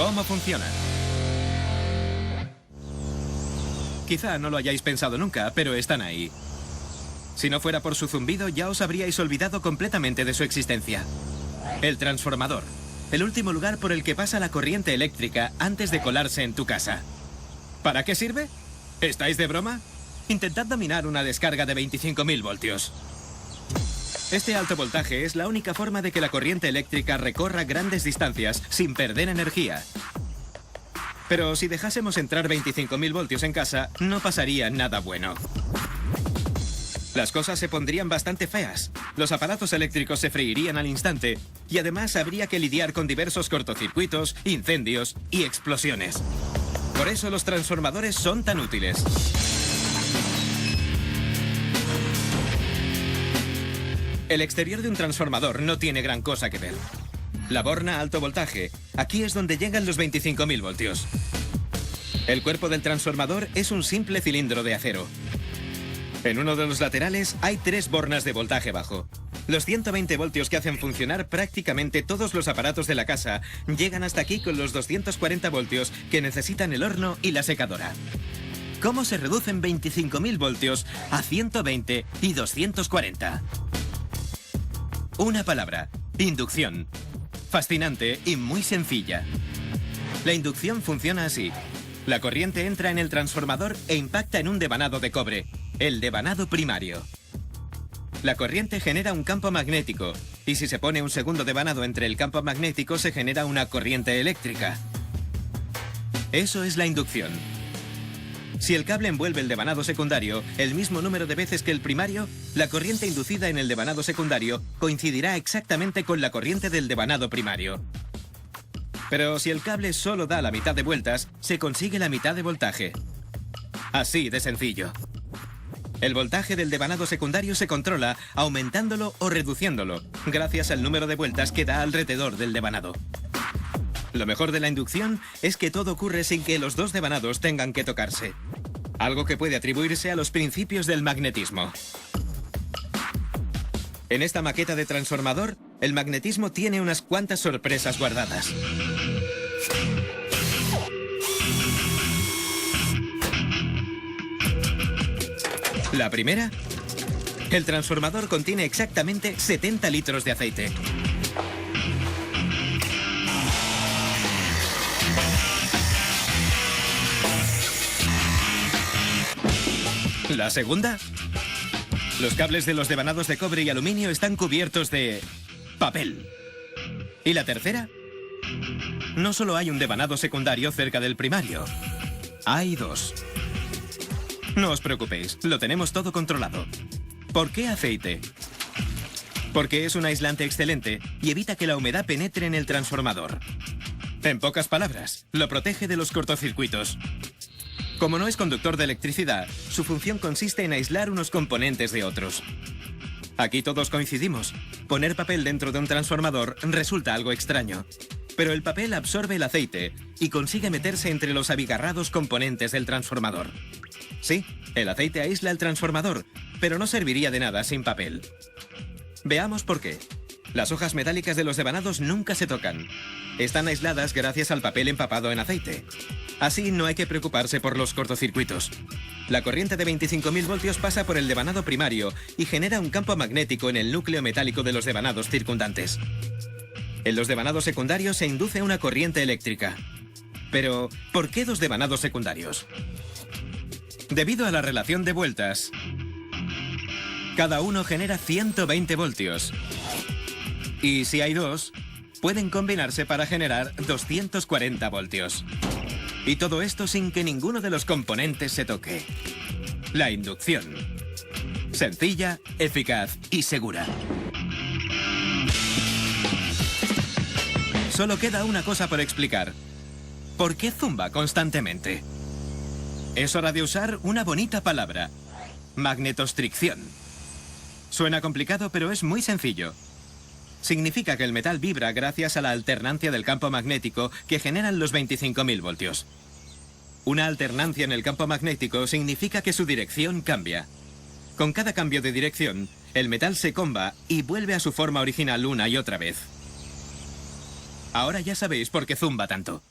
¿Cómo funciona? Quizá no lo hayáis pensado nunca, pero están ahí. Si no fuera por su zumbido, ya os habríais olvidado completamente de su existencia. El transformador. El último lugar por el que pasa la corriente eléctrica antes de colarse en tu casa. ¿Para qué sirve? ¿Estáis de broma? Intentad dominar una descarga de 25.000 voltios. Este alto voltaje es la única forma de que la corriente eléctrica recorra grandes distancias sin perder energía. Pero si dejásemos entrar 25.000 voltios en casa, no pasaría nada bueno. Las cosas se pondrían bastante feas. Los aparatos eléctricos se freirían al instante y además habría que lidiar con diversos cortocircuitos, incendios y explosiones. Por eso los transformadores son tan útiles. El exterior de un transformador no tiene gran cosa que ver. La borna alto voltaje, aquí es donde llegan los 25.000 voltios. El cuerpo del transformador es un simple cilindro de acero. En uno de los laterales hay 3 bornas de voltaje bajo. Los 120 voltios que hacen funcionar prácticamente todos los aparatos de la casa llegan hasta aquí con los 240 voltios que necesitan el horno y la secadora. ¿Cómo se reducen 25.000 voltios a 120 y 240? Una palabra: inducción. Fascinante y muy sencilla. La inducción funciona así. La corriente entra en el transformador e impacta en un devanado de cobre, el devanado primario. La corriente genera un campo magnético, y si se pone un segundo devanado entre el campo magnético se genera una corriente eléctrica. Eso es la inducción. Si el cable envuelve el devanado secundario el mismo número de veces que el primario, la corriente inducida en el devanado secundario coincidirá exactamente con la corriente del devanado primario. Pero si el cable solo da la mitad de vueltas, se consigue la mitad de voltaje. Así de sencillo. El voltaje del devanado secundario se controla aumentándolo o reduciéndolo, gracias al número de vueltas que da alrededor del devanado. Lo mejor de la inducción es que todo ocurre sin que los dos devanados tengan que tocarse. Algo que puede atribuirse a los principios del magnetismo. En esta maqueta de transformador, el magnetismo tiene unas cuantas sorpresas guardadas. La primera, el transformador contiene exactamente 70 litros de aceite. La segunda, los cables de los devanados de cobre y aluminio están cubiertos de papel. Y la tercera, no solo hay un devanado secundario cerca del primario, hay 2. No os preocupéis, lo tenemos todo controlado. ¿Por qué aceite? Porque es un aislante excelente y evita que la humedad penetre en el transformador. En pocas palabras, lo protege de los cortocircuitos. Como no es conductor de electricidad, su función consiste en aislar unos componentes de otros. Aquí todos coincidimos. Poner papel dentro de un transformador resulta algo extraño. Pero el papel absorbe el aceite y consigue meterse entre los abigarrados componentes del transformador. Sí, el aceite aísla el transformador, pero no serviría de nada sin papel. Veamos por qué. Las hojas metálicas de los devanados nunca se tocan. Están aisladas gracias al papel empapado en aceite. Así no hay que preocuparse por los cortocircuitos. La corriente de 25.000 voltios pasa por el devanado primario y genera un campo magnético en el núcleo metálico de los devanados circundantes. En los devanados secundarios se induce una corriente eléctrica. Pero, ¿por qué 2 devanados secundarios? Debido a la relación de vueltas, cada uno genera 120 voltios. Y si hay 2, pueden combinarse para generar 240 voltios. Y todo esto sin que ninguno de los componentes se toque. La inducción. Sencilla, eficaz y segura. Solo queda una cosa por explicar. ¿Por qué zumba constantemente? Es hora de usar una bonita palabra. Magnetostricción. Suena complicado, pero es muy sencillo. Significa que el metal vibra gracias a la alternancia del campo magnético que generan los 25.000 voltios. Una alternancia en el campo magnético significa que su dirección cambia. Con cada cambio de dirección, el metal se comba y vuelve a su forma original una y otra vez. Ahora ya sabéis por qué zumba tanto.